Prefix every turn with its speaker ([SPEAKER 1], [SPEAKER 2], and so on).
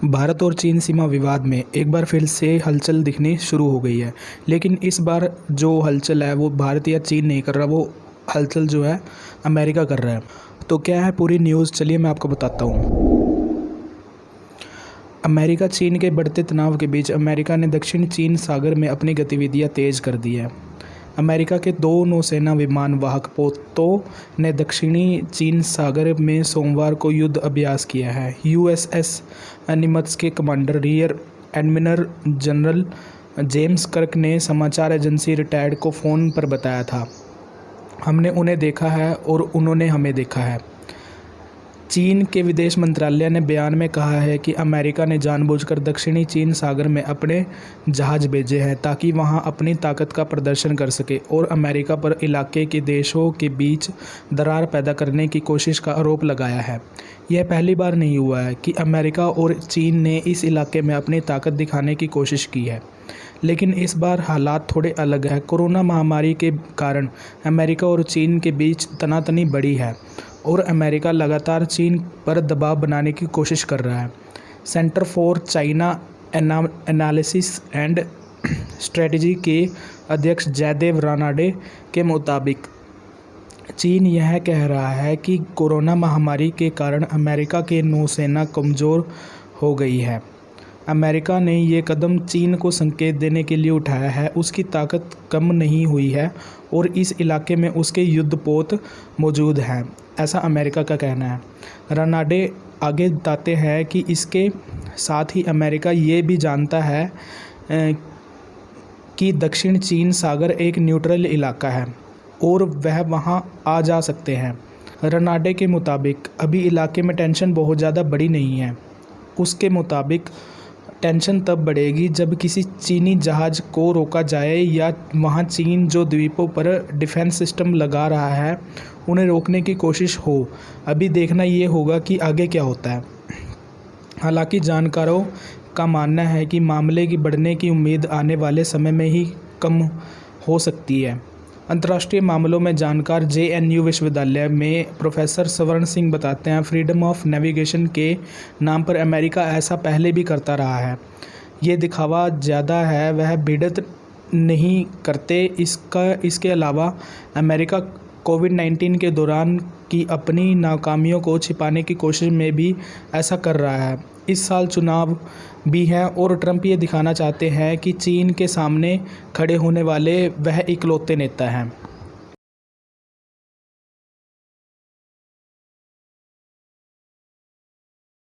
[SPEAKER 1] भारत और चीन सीमा विवाद में एक बार फिर से हलचल दिखनी शुरू हो गई है। लेकिन इस बार जो हलचल है वो भारत या चीन नहीं कर रहा, वो हलचल जो है अमेरिका कर रहा है। तो क्या है पूरी न्यूज़, चलिए मैं आपको बताता हूँ। अमेरिका चीन के बढ़ते तनाव के बीच अमेरिका ने दक्षिण चीन सागर में अपनी गतिविधियां तेज कर दी है। अमेरिका के 2 नौसेना विमान वाहक पोतों ने दक्षिणी चीन सागर में सोमवार को युद्ध अभ्यास किया है। यूएसएस निमित्ज के commander rear admiral general James कर्क ने समाचार एजेंसी रिटायर्ड को फ़ोन पर बताया था, हमने उन्हें देखा है और उन्होंने हमें देखा है। चीन के विदेश मंत्रालय ने बयान में कहा है कि अमेरिका ने जानबूझकर दक्षिणी चीन सागर में अपने जहाज भेजे हैं ताकि वहां अपनी ताकत का प्रदर्शन कर सके और अमेरिका पर इलाके के देशों के बीच दरार पैदा करने की कोशिश का आरोप लगाया है। यह पहली बार नहीं हुआ है कि अमेरिका और चीन ने इस इलाके में अपनी ताकत दिखाने की कोशिश की है, लेकिन इस बार हालात थोड़े अलग हैं। कोरोना महामारी के कारण अमेरिका और चीन के बीच तनातनी बढ़ी है और अमेरिका लगातार चीन पर दबाव बनाने की कोशिश कर रहा है। Centre for China analysis and strategy के अध्यक्ष जयदेव रानाडे के मुताबिक चीन यह कह रहा है कि कोरोना महामारी के कारण अमेरिका के नौसेना कमज़ोर हो गई है। अमेरिका ने ये कदम चीन को संकेत देने के लिए उठाया है, उसकी ताकत कम नहीं हुई है और इस इलाके में उसके युद्धपोत मौजूद हैं, ऐसा अमेरिका का कहना है। रानाडे आगे बताते हैं कि इसके साथ ही अमेरिका ये भी जानता है कि दक्षिण चीन सागर एक न्यूट्रल इलाका है और वह वहां आ जा सकते हैं। रानाडे के मुताबिक अभी इलाके में टेंशन बहुत ज़्यादा बड़ी नहीं है। उसके मुताबिक टेंशन तब बढ़ेगी जब किसी चीनी जहाज़ को रोका जाए या वहां चीन जो द्वीपों पर डिफेंस सिस्टम लगा रहा है उन्हें रोकने की कोशिश हो। अभी देखना ये होगा कि आगे क्या होता है। हालांकि जानकारों का मानना है कि मामले की बढ़ने की उम्मीद आने वाले समय में ही कम हो सकती है। अंतर्राष्ट्रीय मामलों में जानकार जेएनयू विश्वविद्यालय में प्रोफेसर स्वर्ण सिंह बताते हैं, फ्रीडम ऑफ नेविगेशन के नाम पर अमेरिका ऐसा पहले भी करता रहा है। ये दिखावा ज़्यादा है, वह भिड़त नहीं करते। इसके अलावा अमेरिका कोविड-19 के दौरान की अपनी नाकामियों को छिपाने की कोशिश में भी ऐसा कर रहा है। इस साल चुनाव भी हैं और ट्रंप ये दिखाना चाहते हैं कि चीन के सामने खड़े होने वाले वह इकलौते नेता हैं।